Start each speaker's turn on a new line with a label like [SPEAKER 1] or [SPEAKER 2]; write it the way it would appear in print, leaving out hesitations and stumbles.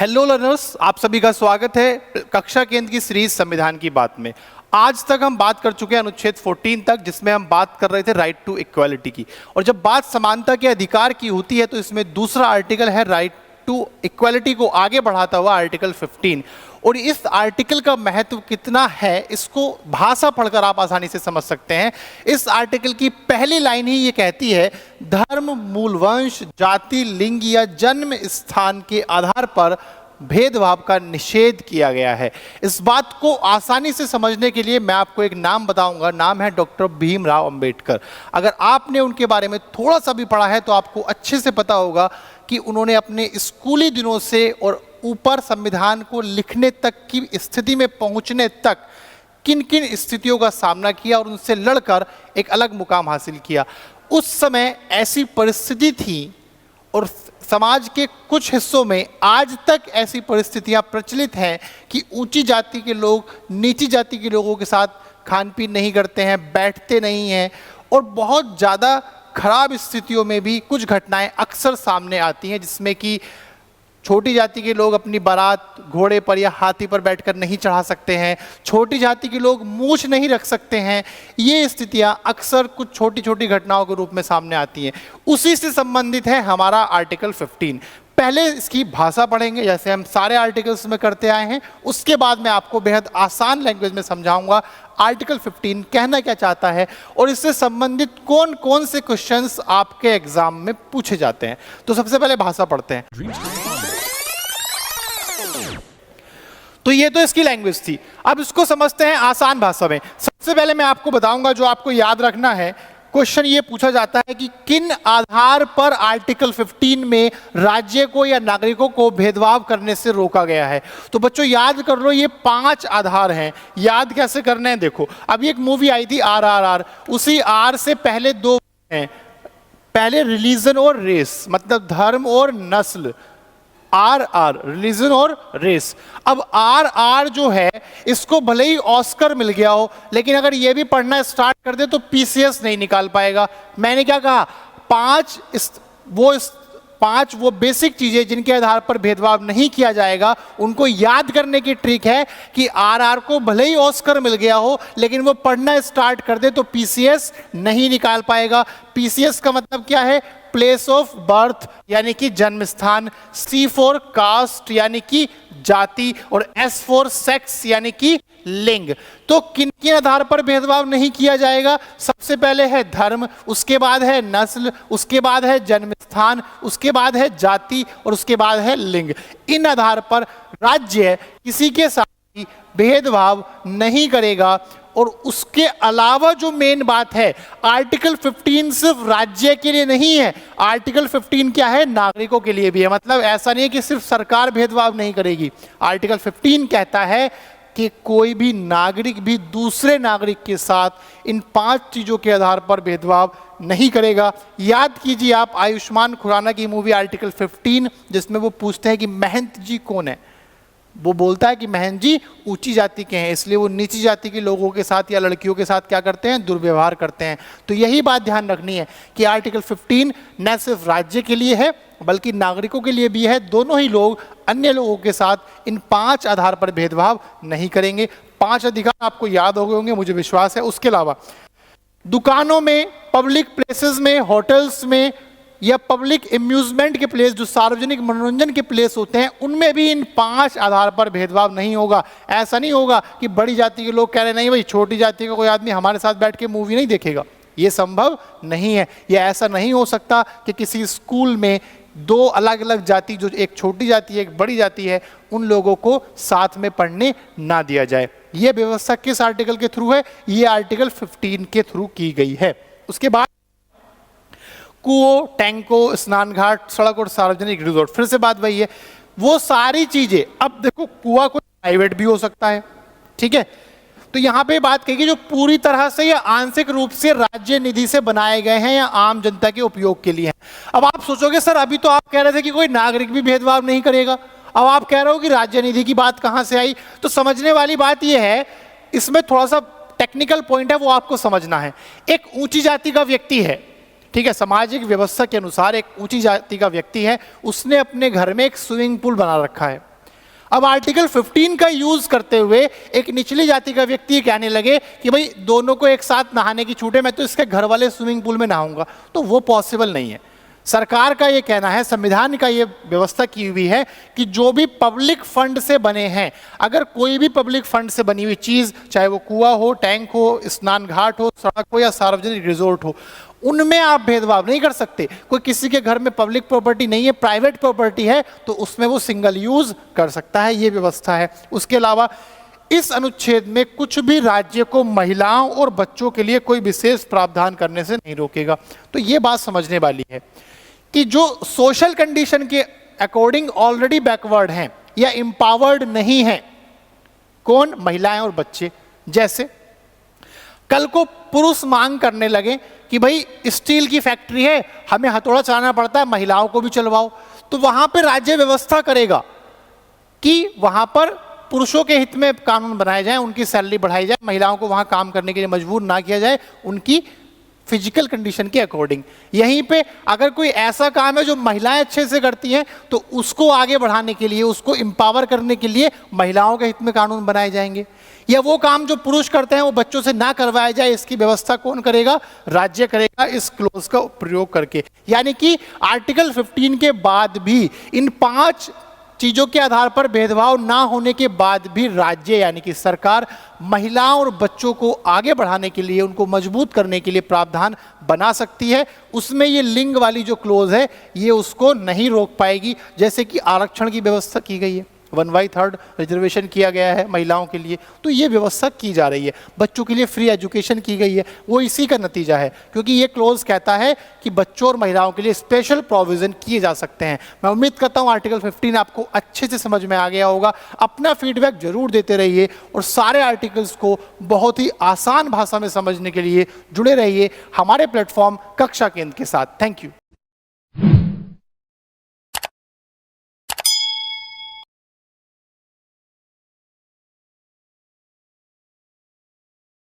[SPEAKER 1] Hello learners, आप सभी का स्वागत है कक्षा केंद्र की सीरीज संविधान की बात में। आज तक हम बात कर चुके हैं अनुच्छेद 14 तक, जिसमें हम बात कर रहे थे राइट टू इक्वालिटी की। और जब बात समानता के अधिकार की होती है तो इसमें दूसरा आर्टिकल है राइट टू इक्वालिटी को आगे बढ़ाता हुआ आर्टिकल 15। और इस आर्टिकल का महत्व कितना है इसको भाषा पढ़कर आप आसानी से समझ सकते हैं। इस आर्टिकल की पहली लाइन ही ये कहती है, धर्म, मूल वंश, जाति, लिंग या जन्म स्थान के आधार पर भेदभाव का निषेध किया गया है। इस बात को आसानी से समझने के लिए मैं आपको एक नाम बताऊंगा। नाम है डॉक्टर भीमराव अंबेडकर। अगर आपने उनके बारे में थोड़ा सा भी पढ़ा है तो आपको अच्छे से पता होगा कि उन्होंने अपने स्कूली दिनों से और ऊपर संविधान को लिखने तक की स्थिति में पहुंचने तक किन किन स्थितियों का सामना किया और उनसे लड़कर एक अलग मुकाम हासिल किया। उस समय ऐसी परिस्थिति थी और समाज के कुछ हिस्सों में आज तक ऐसी परिस्थितियां प्रचलित हैं कि ऊंची जाति के लोग नीची जाति के लोगों के साथ खान पीन नहीं करते हैं, बैठते नहीं हैं, और बहुत ज़्यादा खराब स्थितियों में भी कुछ घटनाएं अक्सर सामने आती हैं, जिसमें कि छोटी जाति के लोग अपनी बारात घोड़े पर या हाथी पर बैठकर नहीं चढ़ा सकते हैं, छोटी जाति के लोग मूछ नहीं रख सकते हैं। ये स्थितियां अक्सर कुछ छोटी छोटी घटनाओं के रूप में सामने आती हैं। उसी से संबंधित है हमारा आर्टिकल 15। पहले इसकी भाषा पढ़ेंगे जैसे हम सारे आर्टिकल्स में करते आए हैं, उसके बाद मैं आपको बेहद आसान लैंग्वेज में समझाऊंगा आर्टिकल 15 कहना क्या चाहता है और इससे संबंधित कौन कौन से क्वेश्चंस आपके एग्जाम में पूछे जाते हैं। तो सबसे पहले भाषा पढ़ते हैं। तो ये तो इसकी लैंग्वेज थी। अब इसको समझते हैं आसान भाषा में। सबसे पहले मैं आपको बताऊंगा, जो आपको याद रखना है, क्वेश्चन ये पूछा जाता है कि किन आधार पर आर्टिकल 15 में राज्य को या नागरिकों को भेदभाव करने से रोका गया है। तो बच्चों याद कर लो, ये 5 आधार हैं। याद कैसे करने हैं देखो, अभी एक मूवी आई थी RRR, उसी आर से पहले 2 हैं। पहले रिलीजन और रेस, मतलब धर्म और नस्ल, RR रिलीजन और रेस। अब RR जो है इसको भले ही ऑस्कर मिल गया हो, लेकिन अगर ये भी पढ़ना स्टार्ट कर दे तो PCS नहीं निकाल पाएगा। मैंने क्या कहा, 5 वो बेसिक चीजें जिनके आधार पर भेदभाव नहीं किया जाएगा, उनको याद करने की ट्रिक है कि RR को भले ही ऑस्कर मिल गया हो, लेकिन वो पढ़ना स्टार्ट कर दे तो PCS नहीं निकाल पाएगा। PCS का मतलब क्या है, प्लेस ऑफ बर्थ यानी कि जन्म स्थान, C फॉर कास्ट यानी कि जाति, और S फॉर सेक्स यानी कि लिंग। तो किन किन आधार पर भेदभाव नहीं किया जाएगा, सबसे पहले है धर्म, उसके बाद है नस्ल, उसके बाद है जन्म स्थान, उसके बाद है जाति और उसके बाद है लिंग। इन आधार पर राज्य किसी के साथ भी भेदभाव नहीं करेगा। और उसके अलावा जो मेन बात है, आर्टिकल 15 सिर्फ राज्य के लिए नहीं है, आर्टिकल 15 क्या है, नागरिकों के लिए भी है। मतलब ऐसा नहीं है कि सिर्फ सरकार भेदभाव नहीं करेगी। आर्टिकल 15 कहता है कि कोई भी नागरिक भी दूसरे नागरिक के साथ इन 5 चीजों के आधार पर भेदभाव नहीं करेगा। याद कीजिए आप आयुष्मान खुराना की मूवी आर्टिकल 15, जिसमें वो पूछते हैं कि महंत जी कौन है। वो बोलता है कि महंत जी ऊंची जाति के हैं, इसलिए वो नीची जाति के लोगों के साथ या लड़कियों के साथ क्या करते हैं, दुर्व्यवहार करते हैं। तो यही बात ध्यान रखनी है कि आर्टिकल 15 न सिर्फ राज्य के लिए है बल्कि नागरिकों के लिए भी है। दोनों ही लोग अन्य लोगों के साथ इन 5 आधार पर भेदभाव नहीं करेंगे। 5 अधिकार आपको याद हो गए होंगे, मुझे विश्वास है। उसके अलावा दुकानों में, पब्लिक प्लेसेस में, होटल्स में या पब्लिक एम्यूजमेंट के प्लेस, जो सार्वजनिक मनोरंजन के प्लेस होते हैं, उनमें भी इन 5 आधार पर भेदभाव नहीं होगा। ऐसा नहीं होगा कि बड़ी जाति के लोग कह रहे नहीं भाई, छोटी जाति का कोई आदमी हमारे साथ बैठ के मूवी नहीं देखेगा। ये संभव नहीं है। यह ऐसा नहीं हो सकता कि किसी स्कूल में 2 अलग अलग जाति, जो एक छोटी जाति है एक बड़ी जाति है, उन लोगों को साथ में पढ़ने ना दिया जाए। यह व्यवस्था किस आर्टिकल के थ्रू है, ये आर्टिकल 15 के थ्रू की गई है। उसके बाद कुओं, टैंकों, स्नान घाट, सड़क और सार्वजनिक रिजोर्ट, फिर से बात वही है, वो सारी चीजें। अब देखो, कुआं कोई प्राइवेट भी हो सकता है, ठीक है। तो यहां पे बात कही जो पूरी तरह से या आंशिक रूप से राज्य निधि से बनाए गए हैं या आम जनता के उपयोग के लिए हैं। अब आप सोचोगे सर, अभी तो आप कह रहे थे कि कोई नागरिक भी भेदभाव नहीं करेगा, अब आप कह रहे हो कि राज्य निधि की बात कहां से आई। तो समझने वाली बात यह है, इसमें थोड़ा सा टेक्निकल पॉइंट है, वो आपको समझना है। एक ऊंची जाति का व्यक्ति है, ठीक है, सामाजिक व्यवस्था के अनुसार एक ऊंची जाति का व्यक्ति है, उसने अपने घर में एक स्विमिंग पूल बना रखा है, अब आर्टिकल 15 का यूज करते हुए एक निचली जाति का व्यक्ति कहने लगे कि भाई दोनों को एक साथ नहाने की छूट है, मैं तो इसके घर वाले स्विमिंग पूल में नहाऊंगा, तो वो पॉसिबल नहीं है। सरकार का ये कहना है, संविधान का ये व्यवस्था की हुई है कि जो भी पब्लिक फंड से बने हैं, अगर कोई भी पब्लिक फंड से बनी हुई चीज, चाहे वो कुआं हो, टैंक हो, स्नान घाट हो, सड़क हो या सार्वजनिक रिजोर्ट हो, उनमें आप भेदभाव नहीं कर सकते। कोई किसी के घर में पब्लिक प्रॉपर्टी नहीं है, प्राइवेट प्रॉपर्टी है, तो उसमें वो सिंगल यूज कर सकता है, ये व्यवस्था है। उसके अलावा इस अनुच्छेद में कुछ भी राज्य को महिलाओं और बच्चों के लिए कोई विशेष प्रावधान करने से नहीं रोकेगा। तो ये बात समझने वाली है कि जो सोशल कंडीशन के अकॉर्डिंग ऑलरेडी बैकवर्ड हैं या एम्पावर्ड नहीं हैं, कौन? महिलाएं और बच्चे। जैसे कल को पुरुष मांग करने लगे कि भाई स्टील की फैक्ट्री है, हमें हथौड़ा चलाना पड़ता है, महिलाओं को भी चलवाओ, तो वहां पर राज्य व्यवस्था करेगा कि वहां पर पुरुषों के हित में कानून बनाए जाए, उनकी सैलरी बढ़ाई जाए, महिलाओं को वहां काम करने के लिए मजबूर ना किया जाए, उनकी फिजिकल कंडीशन के अकॉर्डिंग। यहीं पे अगर कोई ऐसा काम है जो महिलाएं अच्छे से करती हैं, तो उसको आगे बढ़ाने के लिए, उसको एम्पावर करने के लिए महिलाओं के हित में कानून बनाए जाएंगे। या वो काम जो पुरुष करते हैं वो बच्चों से ना करवाया जाए, इसकी व्यवस्था कौन करेगा? राज्य करेगा, इस क्लोज का प्रयोग करके। यानी कि आर्टिकल 15 के बाद भी, इन 5 चीजों के आधार पर भेदभाव ना होने के बाद भी राज्य यानी कि सरकार महिलाओं और बच्चों को आगे बढ़ाने के लिए, उनको मजबूत करने के लिए प्रावधान बना सकती है। उसमें ये लिंग वाली जो क्लोज है ये उसको नहीं रोक पाएगी। जैसे कि आरक्षण की व्यवस्था की गई है, 1/3 रिजर्वेशन किया गया है महिलाओं के लिए, तो ये व्यवस्था की जा रही है। बच्चों के लिए फ्री एजुकेशन की गई है, वो इसी का नतीजा है, क्योंकि ये क्लोज कहता है कि बच्चों और महिलाओं के लिए स्पेशल प्रोविजन किए जा सकते हैं। मैं उम्मीद करता हूँ आर्टिकल 15 आपको अच्छे से समझ में आ गया होगा। अपना फीडबैक जरूर देते रहिए और सारे आर्टिकल्स को बहुत ही आसान भाषा में समझने के लिए जुड़े रहिए हमारे प्लेटफॉर्म कक्षा केंद्र के साथ। Thank you.